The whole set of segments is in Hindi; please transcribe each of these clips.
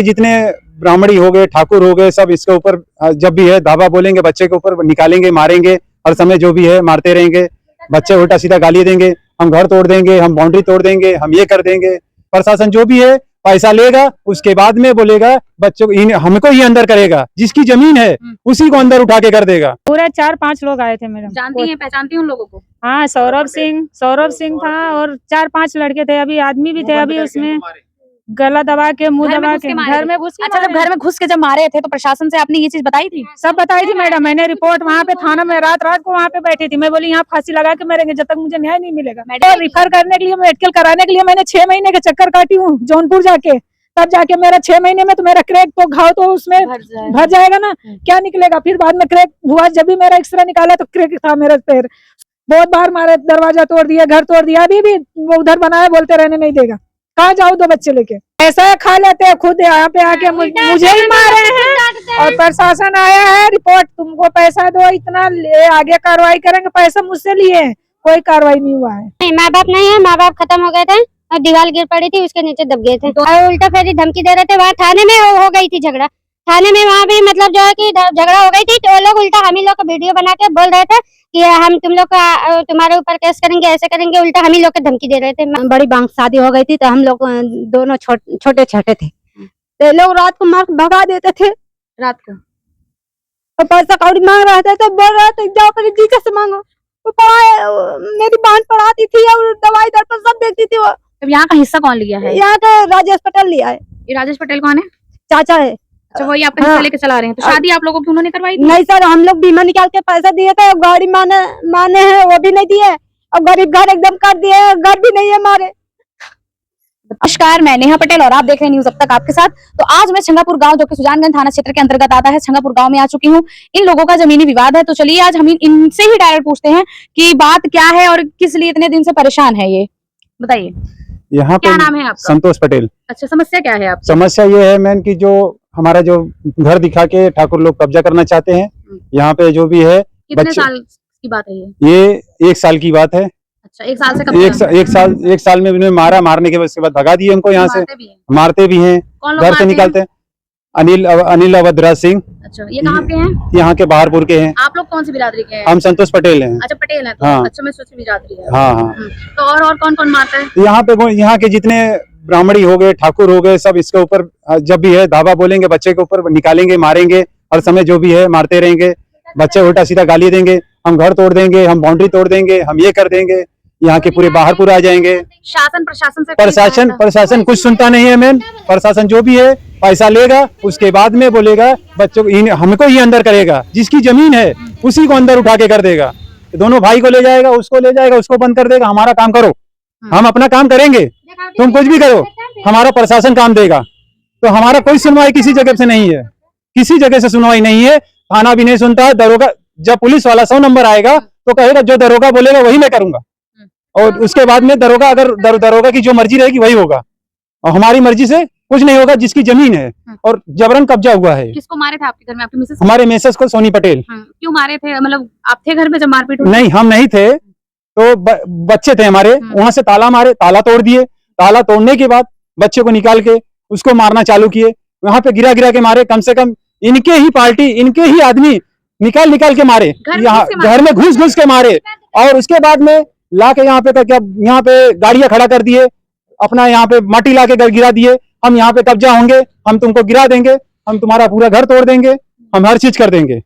जितने ब्राह्मणी हो गए, ठाकुर हो गए, सब इसके ऊपर जब भी है धावा बोलेंगे, बच्चे के ऊपर निकालेंगे, मारेंगे। हर समय जो भी है मारते रहेंगे, बच्चे उल्टा सीधा गाली देंगे, हम घर तोड़ देंगे, हम बाउंड्री तोड़ देंगे, हम ये कर देंगे। प्रशासन जो भी है पैसा लेगा, उसके बाद में बोलेगा बच्चों को हमको ही अंदर करेगा, जिसकी जमीन है उसी को अंदर उठा के कर देगा। पूरे 4-5 लोग आए थे मैडम। जानती हैं, पहचानती हैं उन लोगों को? हाँ, सौरभ सिंह था और 4-5 लड़के थे, अभी आदमी भी थे। अभी उसमें गला दबा के, मुंह दबा के, घर में घुस के। अच्छा, जब घर में घुस के जब मारे थे तो प्रशासन से आपने ये चीज बताई थी? सब बताई थी मैडम, मैंने रिपोर्ट वहाँ पे थाना में रात को वहाँ पे बैठी थी। मैं बोली यहाँ फांसी लगा के मरेंगे जब तक मुझे न्याय नहीं मिलेगा। मैडम रिफर करने के लिए, मेडिकल कराने के लिए मैंने 6 महीने के चक्कर काटी हूँ जौनपुर जाके, तब जाके मेरा 6 महीने में तो मेरा क्रैक तो घाव तो उसमें भर जाएगा ना, क्या निकलेगा। फिर बाद में क्रैक हुआ, जब भी मेरा एक्सरे निकाला तो क्रैक था मेरा पैर। बहुत बार मारे, दरवाजा तोड़ दिया, घर तोड़ दिया, अभी भी वो उधर बनाया, बोलते रहने नहीं देगा। कहाँ जाऊँ 2 बच्चे लेके? पैसा खा लेते हैं खुद, यहाँ पे आके मुझे ही मारे हैं। और प्रशासन आया है, रिपोर्ट तुमको पैसा दो, इतना आगे कार्रवाई करेंगे। पैसा मुझसे लिए, कोई कार्रवाई नहीं हुआ है। नहीं, माँ बाप नहीं है, माँ बाप खत्म हो गए थे और दीवार गिर पड़ी थी, उसके नीचे दब गए थे और उल्टा फेरी धमकी दे रहे थे। वहाँ थाने में हो गई थी झगड़ा, थाने में वहाँ भी मतलब जो है कि झगड़ा हो गई थी, तो वो लोग उल्टा हम ही लोग का वीडियो बना के बोल रहे थे कि हम तुम लोग का तुम्हारे ऊपर केस करेंगे, ऐसे करेंगे। उल्टा हम ही लोग को धमकी दे रहे थे। बड़ी बांग शादी हो गई थी तो हम लोग दोनों छोटे छोटे थे, तो लोग रात को मार भगा देते थे। रात को तो पैसा कौड़ी मांग रहे थे तो बोल रहे थे जाओ अपने जीजा से मांगो। वो मेरी बहन पढ़ाती थी और दवाई दर पर सब देखती थी। वो अब यहाँ का हिस्सा कौन लिया है? यहाँ का राजेश पटेल लिया है। ये राजेश पटेल कौन है? चाचा है। अच्छा, वही आपका हिस्सा लेके चला रहे हैं। तो शादी आप लोगों की उन्होंने करवाई थी? नहीं सर, हम लोग बीमा निकाल के पैसा दिए थे, गाड़ी माने हैं वो भी नहीं दिए, और गरीब घर एकदम कर दिए, घर भी नहीं है हमारे। नमस्कार, मैं नेहा पटेल और आप देख रहे हैं न्यूज अब तक आपके साथ। तो आज मैं छंगापुर गांव, जो कि सुजानगंज थाना क्षेत्र के अंतर्गत आता है, छंगापुर गांव में आ चुकी हूं। इन लोगों का जमीनी विवाद है, तो चलिए आज हम इनसे ही डायरेक्ट पूछते हैं कि बात क्या है और किस लिए इतने दिन से परेशान है। ये बताइए, यहाँ पे क्या नाम है आपका? संतोष पटेल। अच्छा, समस्या क्या है आपकी? समस्या ये है मैन कि जो हमारा जो घर दिखा के ठाकुर लोग कब्जा करना चाहते हैं, यहाँ पे जो भी है। कितने साल की बात है ये 1 साल की बात है। अच्छा, 1 साल से कब्जा? एक साल में इन्होंने मारने के बाद उसके बाद भगा दिए हमको यहाँ से। मारते भी हैं, घर से निकालते हैं। अनिल अवधराज सिंह। अच्छा, ये कहाँ के हैं? यहाँ के बहारपुर के हैं। आप लोग कौन सी बिरादरी के हैं? हम संतोष पटेल हैं। अच्छा, पटेल है तो हाँ। अच्छा, मैं सोची बिरादरी है। हाँ। तो और कौन कौन मारता है? यहाँ के जितने ब्राह्मणी हो गए, ठाकुर हो गए, सब इसके ऊपर जब भी है धावा बोलेंगे, बच्चे के ऊपर निकालेंगे, मारेंगे। हर समय जो भी है मारते रहेंगे, बच्चे उल्टा सीधा गाली देंगे, हम घर तोड़ देंगे, हम बाउंड्री तोड़ देंगे, हम ये कर देंगे। यहाँ के पूरे बहारपुर आ जाएंगे। शासन प्रशासन से प्रशासन कुछ सुनता नहीं है मैन। प्रशासन जो भी है पैसा लेगा, उसके बाद में बोलेगा बच्चों को हमको ही अंदर करेगा, जिसकी जमीन है उसी को अंदर उठा के कर देगा। दोनों भाई को ले जाएगा, उसको ले जाएगा, उसको बंद कर देगा। हमारा काम करो, हम अपना काम करेंगे, तुम कुछ भी करो, हमारा प्रशासन काम देगा। तो हमारा कोई सुनवाई किसी जगह से नहीं है, किसी जगह से सुनवाई नहीं है। थाना भी नहीं सुनता है। दरोगा, जब पुलिस वाला 100 नंबर आएगा तो कहेगा जो दरोगा बोलेगा वही मैं करूंगा, और उसके बाद में दरोगा अगर दरोगा की जो मर्जी रहेगी वही होगा, और हमारी मर्जी से कुछ नहीं होगा। जिसकी जमीन है और जबरन कब्जा हुआ है। किसको मारे थे आपके घर में? आपकी मिसेस? हमारे मिसेस को, सोनी पटेल। क्यों मारे थे? मतलब आप थे घर में जब मारपीट हुई? नहीं, हम नहीं थे, तो बच्चे थे हमारे। वहां से ताला मारे, ताला तोड़ दिए। ताला तोड़ने के बाद बच्चे को निकाल के उसको मारना चालू किए। वहां पे गिरा के मारे। कम से कम इनके ही पार्टी, इनके ही आदमी निकाल के मारे, यहाँ घर में घुस के मारे। और उसके बाद में ला के यहाँ पे गाड़ियां खड़ा कर दिए, अपना यहाँ पे माटी ला के गिरा दिए। हम यहाँ पे कब्जा होंगे, हम तुमको गिरा देंगे, हम तुम्हारा पूरा घर तोड़ देंगे, हम हर चीज कर देंगे।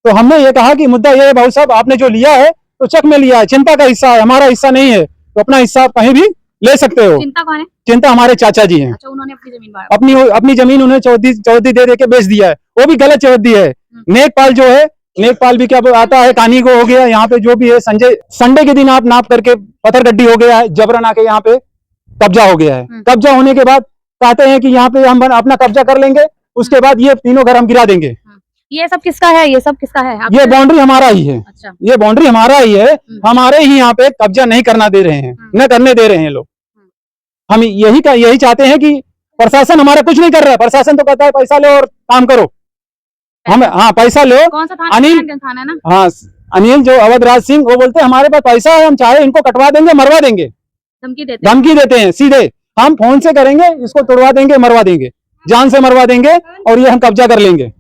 तो हमने ये कहा कि मुद्दा ये है भाई साहब, आपने जो लिया है तो चेक में लिया है, चिंता का हिस्सा है, हमारा हिस्सा नहीं है, तो अपना हिस्सा आप कहीं भी ले सकते हो। चिंता कौन है? चिंता हमारे चाचा जी हैं। अच्छा, उन्होंने अपनी जमीन उन्होंने चौधरी दे के बेच दिया है। वो भी गलत चौधरी है। नेकपाल जो है, नेकपाल भी क्या आता है, कानी को हो गया। यहाँ पे जो भी है, संडे के दिन आप नाप करके पत्थर गड्डी हो गया है, जबरन आके यहाँ पे कब्जा हो गया है। कब्जा होने के बाद कहते हैं कि यहाँ पे हम अपना कब्जा कर लेंगे, उसके बाद ये तीनों घर हम गिरा देंगे। ये सब किसका है? ये सब किसका है? ये बाउंड्री हमारा ही है। अच्छा, ये बाउंड्री हमारा ही है। हमारे ही यहाँ पे कब्जा नहीं करना दे रहे हैं, न करने दे रहे हैं लोग। हम यही चाहते हैं कि प्रशासन हमारा कुछ नहीं कर रहा है। प्रशासन तो कहता है पैसा लो और काम करो। हम पैसा लो। कौन सा थाना? थाना है ना? हाँ, अनिल जो अवधराज सिंह, वो बोलते हैं हमारे पास पैसा है, हम चाहे इनको कटवा देंगे, मरवा देंगे। धमकी देते हैं सीधे, हम फोन से करेंगे, इसको तोड़वा देंगे, मरवा देंगे। जान से मरवा देंगे और ये हम कब्जा कर लेंगे।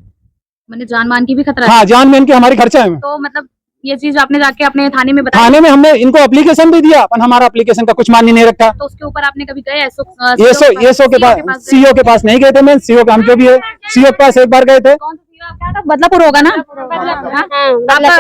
मैंने जान मान की भी खतरा है। हाँ, जान में इनके हमारी खर्चा है। तो मतलब ये चीज आपने जाके अपने थाने में बताया? थाने में हमने इनको एप्लीकेशन भी दिया, पर हमारा एप्लीकेशन का कुछ मान्य नहीं रखा। तो उसके ऊपर आपने कभी गए एसओ के पास, सीओ के पास नहीं गए थे। मैं सीओ का हम जो भी है सीओ के पास एक बार गए थे। कौन सा CEO आपका था? बदलापुर होगा ना?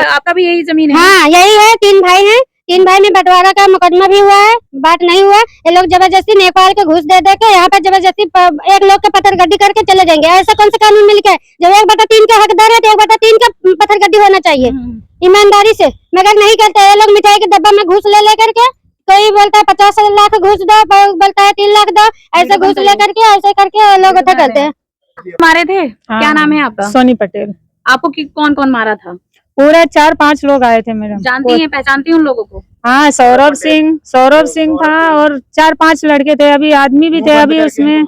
आपका भी यही जमीन है? हाँ यही है, 3 भाई हैं, 3 भाई में बंटवारा का मुकदमा भी हुआ है, बात नहीं हुआ। ये लोग जबरदस्ती नेपाल के घूस दे के यहाँ पे जबरदस्ती एक लोग के पत्थरगड्डी करके चले जाएंगे। ऐसा कौन सा कानून मिल के? जब 1/3 के हकदार है तो 1/3 का पत्थरगड्डी होना चाहिए ईमानदारी से। मगर नहीं करते ये लोग। मिठाई के डब्बा में घूस ले लेकर के, कोई बोलता है 50 लाख घूस दो, बोलता है 3 लाख दो, ऐसे घूस लेकर के ऐसे करके लोग उठा करते हैं। मारे थे? क्या नाम है आपका? सोनी पटेल। आपको कौन कौन मारा था? पूरे 4-5 लोग आए थे मैडम। जानती हैं, पहचानती हूँ उन लोगों को? हाँ, सौरभ सिंह था और 4-5 लड़के थे। अभी आदमी भी थे। अभी उसमें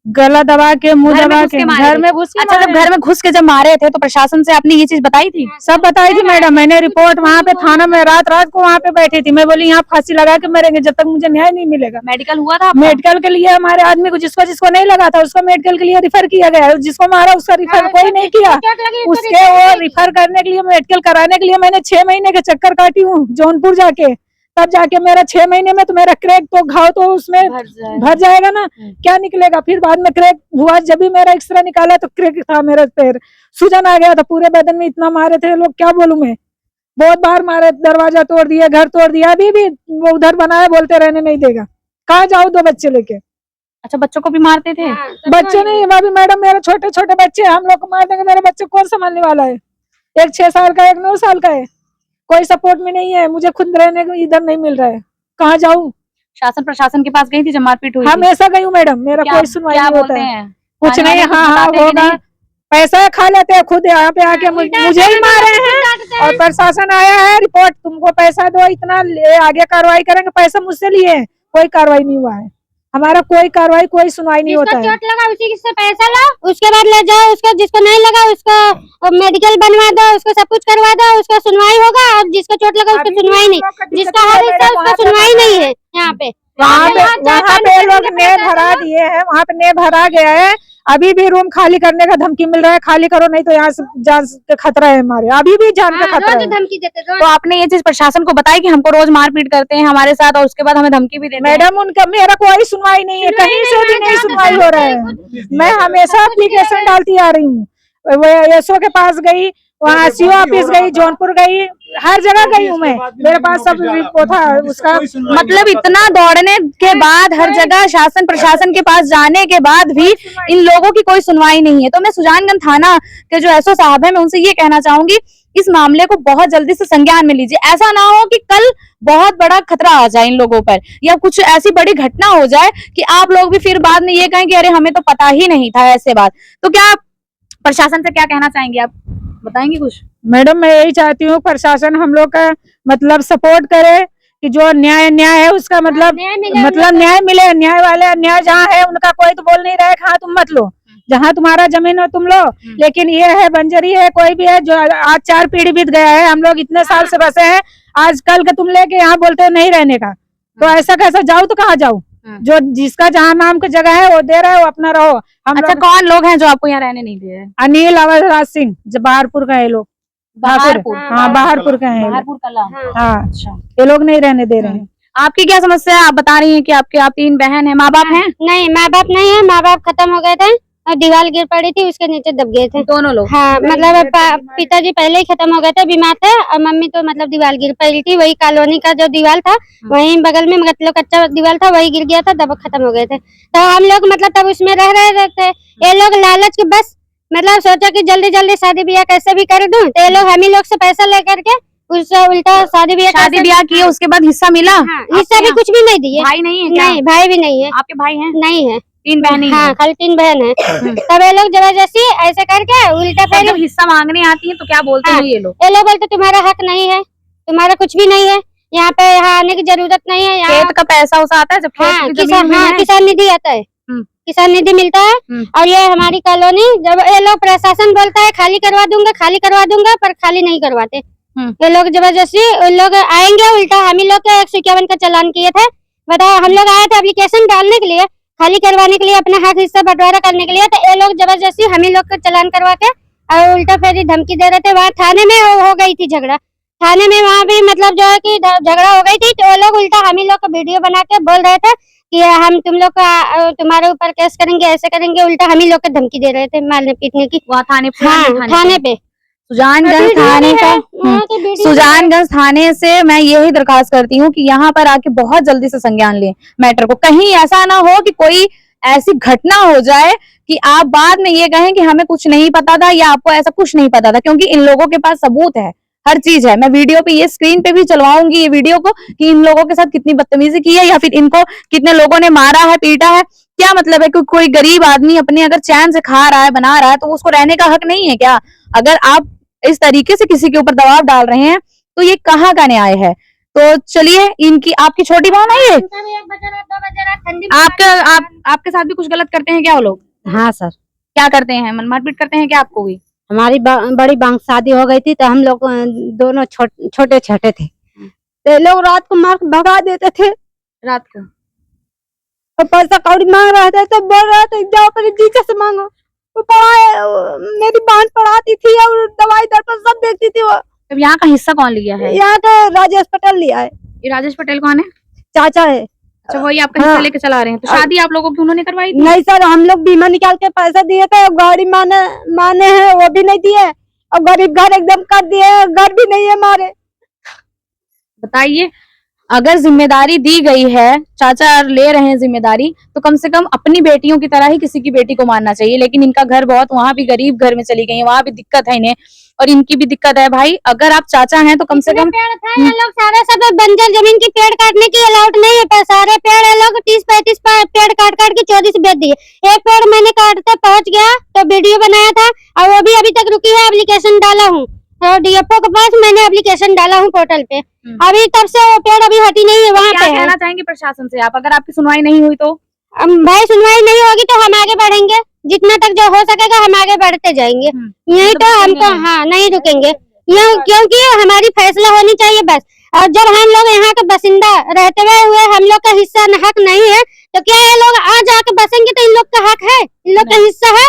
गला दबा के, मुंह दबा के, घर में घुस के। अच्छा, जब घर में घुस के जब मारे थे तो प्रशासन से आपने ये चीज बताई थी? सब बताई थी मैडम। मैंने रिपोर्ट वहाँ पे थाना में रात को वहाँ पे बैठी थी। मैं बोली यहाँ फांसी लगा के मरेंगे जब तक मुझे न्याय नहीं मिलेगा। मेडिकल हुआ था? मेडिकल के लिए हमारे आदमी को, जिसको नहीं लगा था उसको मेडिकल के लिए रिफर किया गया। जिसको मारा उसका रिफर कोई नहीं किया। उसके वो रिफर करने के लिए, मेडिकल कराने के लिए मैंने 6 महीने के चक्कर काटी हूँ जौनपुर जाके। तब जाके मेरा 6 महीने में तो मेरा क्रैक तो घाव तो उसमें भर जाएगा ना, क्या निकलेगा। फिर बाद में क्रैक हुआ, जब भी मेरा एक्सरे निकाला तो क्रैक था मेरा पैर, सूजन आ गया था पूरे बदन में। इतना मारे थे लोग, क्या बोलूं मैं। बहुत बार मारे, दरवाजा तोड़ दिया, घर तोड़ दिया। अभी भी वो उधर बनाया, बोलते रहने नहीं देगा। कहाँ जाऊँ 2 बच्चे लेके? अच्छा, बच्चों को भी मारते थे? बच्चे नहीं, अभी मैडम मेरे छोटे छोटे बच्चे, हम लोग को मार देंगे। मेरे बच्चे कौन संभालने वाला है? एक 6 साल का, एक 9 साल का है। कोई सपोर्ट में नहीं है। मुझे खुद रहने को इधर नहीं मिल रहा है, कहाँ जाऊँ? शासन प्रशासन के पास गई थी जब मारपीट हुई? हमेशा गई हूँ मैडम, मेरा कोई सुनवाई नहीं होता है। कुछ नहीं। हाँ होगा, पैसा खा लेते हैं खुद। यहाँ पे आके मुझे ही मारे हैं और प्रशासन आया है, रिपोर्ट तुमको पैसा दो, इतना आगे कार्रवाई करेंगे। पैसा मुझसे लिए, कोई कार्रवाई नहीं हुआ है। हमारा कोई कार्रवाई, कोई सुनवाई नहीं होता है। चोट लगा उसी से पैसा लो, उसके बाद ले जाओ उसको। जिसको नहीं लगा उसको मेडिकल बनवा दो, उसको सब कुछ करवा दो, उसका सुनवाई होगा। और जिसको चोट लगा उसकी सुनवाई नहीं, जिसका हर हिस्सा उसका सुनवाई नहीं है। यहाँ पे वहाँ पे लोग ने भरा दिए हैं, वहाँ पे ने भरा गया है। अभी भी रूम खाली करने का धमकी मिल रहा है, खाली करो नहीं तो यहाँ से जान का खतरा है हमारे। अभी भी जान का खतरा है। धमकी देते। तो आपने ये चीज प्रशासन को बताई कि हमको रोज मारपीट करते हैं हमारे साथ और उसके बाद हमें धमकी भी देते हैं? मैडम उनका, मेरा कोई सुनवाई नहीं है, कहीं से भी नहीं सुनवाई हो रहा है। मैं हमेशा एप्लीकेशन डालती आ रही हूँ। एसओ के पास गई, वहाँ सीओ ऑफिस गई, जौनपुर गई, हर जगह गई हूँ मैं। मेरे पास सब रिपोर्ट था उसका। मतलब इतना दौड़ने के बाद, हर जगह शासन प्रशासन के पास जाने के बाद भी इन लोगों की कोई सुनवाई नहीं है। तो मैं सुजानगंज थाना के जो एसओ साहब है, मैं उनसे ये कहना चाहूंगी, इस मामले को बहुत जल्दी से संज्ञान में लीजिए। ऐसा ना हो कि कल बहुत बड़ा खतरा आ जाए इन लोगों पर, या कुछ ऐसी बड़ी घटना हो जाए कि आप लोग भी फिर बाद में ये कहें कि अरे हमें तो पता ही नहीं था ऐसे बात। तो क्या आप प्रशासन से क्या कहना चाहेंगे? आप बताएंगे कुछ? मैडम मैं यही चाहती हूँ प्रशासन हम लोग का मतलब सपोर्ट करे कि जो न्याय है उसका मतलब न्याय मिले। न्याय वाले न्याय जहाँ है उनका कोई तो बोल नहीं रहे हाँ तुम मत लो, जहाँ तुम्हारा जमीन हो तुम लो। लेकिन ये है बंजरी है, कोई भी है जो आज 4 पीढ़ी बीत गया है, हम लोग इतने साल से बसे हैं, आज कल के तुम लेके यहाँ बोलते हो नहीं रहने का, तो ऐसा कैसा जाओ तो कहाँ जाओ? जो जिसका जहाँ नाम की जगह है वो दे रहा है, वो अपना रहो। अच्छा, कौन लोग हैं जो आपको यहाँ रहने नहीं दे रहे? अनिल अवधराज सिंह, जो बाहरपुर का है लोग। बाहरपुर? हाँ बाहरपुर का है। बाहरपुर कला। हाँ अच्छा, ये लोग नहीं रहने दे रहे हैं। आपकी क्या समस्या है? आप बता रही हैं कि आप 3 बहन हैं, माँ बाप हैं? नहीं, माँ बाप नहीं है, माँ बाप खत्म हो गए थे और दीवार गिर पड़ी थी, उसके नीचे दब गए थे दोनों लोग? हाँ, मतलब पिताजी पहले ही खत्म हो गए थे, बीमार थे, और मम्मी तो मतलब दीवार गिर पड़ी थी। वही कॉलोनी का जो दीवार था वहीं बगल में मतलब कच्चा दीवार था, वही गिर गया था, तब खत्म हो गए थे। तो हम लोग मतलब तब उसमें रह रहे थे। ये लोग लालच के बस मतलब सोचा कि जल्दी जल्दी शादी ब्याह कैसे भी कर दूं, तो ये लोग हम ही लोग से पैसा लेकर के उससे उल्टा शादी ब्याह किए। उसके बाद हिस्सा मिला? हिस्सा भी कुछ भी नहीं दिए। भाई नहीं है क्या? नहीं, भाई भी नहीं है। आपके भाई हैं? नहीं है, 3 बहन? हाँ, खाली 3 बहन है। तब ये लोग जबरदस्ती ऐसे करके उल्टा फिर जब हिस्सा मांगने आती है तो क्या बोलते हैं ये लोग? ये लोग बोलते तुम्हारा हक नहीं है, तुम्हारा कुछ भी नहीं है, यहाँ पे यहाँ आने की जरूरत नहीं है। खेत का पैसा उसा आता है जब खेत किसान निधि आता है, किसान निधि मिलता है। और ये हमारी कॉलोनी जब ये लोग प्रशासन बोलता है खाली करवा दूंगा, पर खाली नहीं करवाते ये लोग जबरदस्ती। उन लोग आएंगे, उल्टा हम ही लोग के 151 का चालान किए थे। बताओ, हम लोग आए थे एप्लीकेशन डालने के लिए, खाली करवाने के लिए, अपना हक हिस्सा बंटवारा करने के लिए। तो ये लोग जबरदस्ती हम ही लोग का चालान करवा के और उल्टा फेरी धमकी दे रहे थे। वहाँ थाने में हो गई थी झगड़ा, थाने में वहाँ भी मतलब जो है कि झगड़ा हो गई थी। तो वो लोग उल्टा हम ही लोग का वीडियो बना के बोल रहे थे कि हम तुम लोग का तुम्हारे ऊपर केस करेंगे, ऐसे करेंगे। उल्टा हम ही लोग को धमकी दे रहे थे मारने पीटने की। वहाँ थाने पे? हाँ, थाने पे सुजानगंज थाने का। सुजानगंज थाने से मैं यही दरखास्त करती हूँ कि यहाँ पर आके बहुत जल्दी से संज्ञान लें मैटर को। कहीं ऐसा ना हो कि कोई ऐसी घटना हो जाए कि आप बाद में ये कहें कि हमें कुछ नहीं पता था या आपको ऐसा कुछ नहीं पता था, क्योंकि इन लोगों के पास सबूत है, हर चीज है। मैं वीडियो पे ये स्क्रीन पे भी चलवाऊंगी ये वीडियो को कि इन लोगों के साथ कितनी बदतमीजी की है या फिर इनको कितने लोगों ने मारा है, पीटा है। क्या मतलब है कि कोई गरीब आदमी अपने अगर चैन से खा रहा है, बना रहा है, तो उसको रहने का हक नहीं है क्या? अगर आप इस तरीके से किसी के ऊपर दबाव डाल रहे हैं तो ये कहाँ का न्याय है? तो चलिए, इनकी आपकी छोटी बहन है ये, आपके साथ भी कुछ गलत करते हैं क्या वो लोग? हाँ सर। क्या करते हैं? मारपीट करते हैं क्या आपको भी? हमारी बड़ी बांग शादी हो गई थी तो हम लोग दोनों छोटे छोटे थे, तो लोग रात को मार भगा देते थे। रात को और पैसा कौड़ी मांग रहे थे तो बोल रहे थे जाओ अपने जीजा से मांगो। वो मेरी बहन पढ़ाती थी और दवाई दर सब देखती थी। वो अब यहाँ का हिस्सा कौन लिया है? यहाँ तो राजेश पटेल लिया है। ये राजेश पटेल कौन है? चाचा है। अच्छा, वही आपका हिस्सा लेके चला रहे हैं। तो शादी आप लोगों की उन्होंने करवाई थी? नहीं सर, हम लोग बीमा निकाल के पैसा दिए थे, गाड़ी माने हैं वो भी नहीं दिए, और गरीब घर एकदम कर दिए, घर भी नहीं है हमारे। बताइए, अगर जिम्मेदारी दी गई है, चाचा ले रहे हैं जिम्मेदारी, तो कम से कम अपनी बेटियों की तरह ही किसी की बेटी को मानना चाहिए। लेकिन इनका घर बहुत, वहाँ भी गरीब घर में चली गई है, वहाँ भी दिक्कत है इन्हें और इनकी भी दिक्कत है। भाई अगर आप चाचा हैं तो कम से कम पेड़ था, ये लोग सारे सब बंजर जमीन की पेड़ काटने की अलाउड नहीं है। सारे पेड़ ये लोग 30-35 पेड़ काट के 14 बेच दिए। एक पेड़ मैंने काटते पहुंच गया तो वीडियो बनाया था और वो भी अभी तक रुकी है। एप्लीकेशन डाला हूँ तो डीएफओ के पास मैंने एप्लीकेशन डाला हूँ पोर्टल पे, अभी तब से वो पेड़ अभी हटी नहीं है। वहाँ पे कहना चाहेंगे प्रशासन से आप, अगर आपकी सुनवाई नहीं हुई तो? भाई सुनवाई नहीं होगी तो हम आगे बढ़ेंगे, जितना तक जो हो सकेगा हम आगे बढ़ते जाएंगे। यही तो हमको हाँ नहीं रुकेंगे, क्योंकि हमारी फैसला होनी चाहिए बस। और जब हम लोग यहाँ के बसिंदा रहते हुए हम लोग का हिस्सा हक नहीं है तो क्या ये लोग आ जाके बसेंगे तो इन लोग का हक है, इन लोग का हिस्सा है?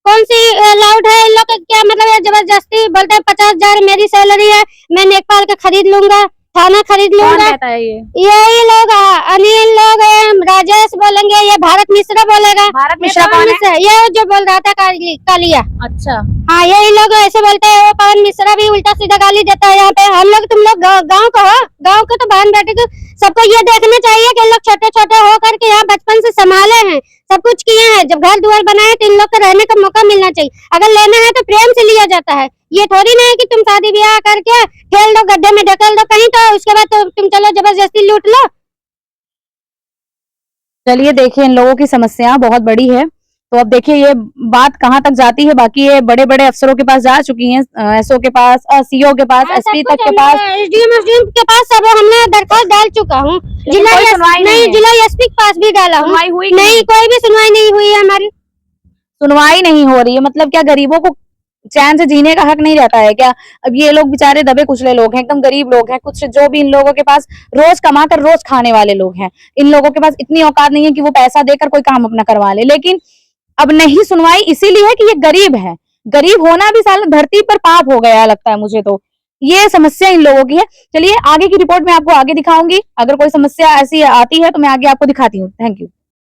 कौन सी अलाउड है इन लोग का? क्या मतलब है? जबरदस्ती बोलते हैं 50,000 मेरी सैलरी है, मैं नेकपाल का खरीद लूंगा, थाना खरीद लूंगा। यही लोग अनिल लोग राजेश बोलेंगे, ये भारत मिश्रा बोलेगा। भारत मिश्रा कौन है? ये जो बोल रहा था कालिया। अच्छा हाँ, यही लोग ऐसे बोलते हैं। वो पवन मिश्रा भी उल्टा सीधा गाली देता है यहाँ पे। हम लोग तुम लोग गाँव का हो, गाँव के तो बहन बेटे को सबको ये देखना चाहिए कि लोग छोटे छोटे होकर के यहाँ बचपन से संभाले हैं, सब कुछ किए हैं। जब घर द्वार बनाए तो इन लोग को रहने का मौका मिलना चाहिए। अगर लेना है तो प्रेम से लिया जाता है, ये थोड़ी ना है कि तुम शादी ब्याह करके ठेल दो, गड्ढे में ढकेल दो कहीं, तो उसके बाद तो तुम चलो जबरदस्ती लूट लो। चलिए देखिए, इन लोगों की समस्या बहुत बड़ी है, तो अब देखिए ये बात कहाँ तक जाती है। बाकी ये बड़े बड़े अफसरों के पास जा चुकी हैं, एसओ के पास, सीओ के पास, एसपी तक के पास, एसडीएम के पास सब हमने दरखास्त डाल चुका हूँ। जिला एसपी के पास भी डाला हूँ, नहीं कोई भी सुनवाई नहीं हुई है हमारी। सुनवाई नहीं हो रही है मतलब क्या गरीबों को चैन से जीने का हक नहीं रहता है क्या? अब ये लोग बेचारे दबे कुचले लोग हैं, एकदम गरीब लोग हैं, कुछ जो भी इन लोगों के पास रोज कमा कर रोज खाने वाले लोग हैं, इन लोगों के पास इतनी औकात नहीं है कि वो पैसा देकर कोई काम अपना करवा ले। लेकिन अब नहीं सुनवाई इसीलिए है कि ये गरीब है। गरीब होना भी साल धरती पर पाप हो गया लगता है मुझे, तो ये समस्या इन लोगों की है। चलिए आगे की रिपोर्ट में आपको आगे दिखाऊंगी, अगर कोई समस्या ऐसी आती है तो मैं आगे आपको दिखाती हूँ। Thank you.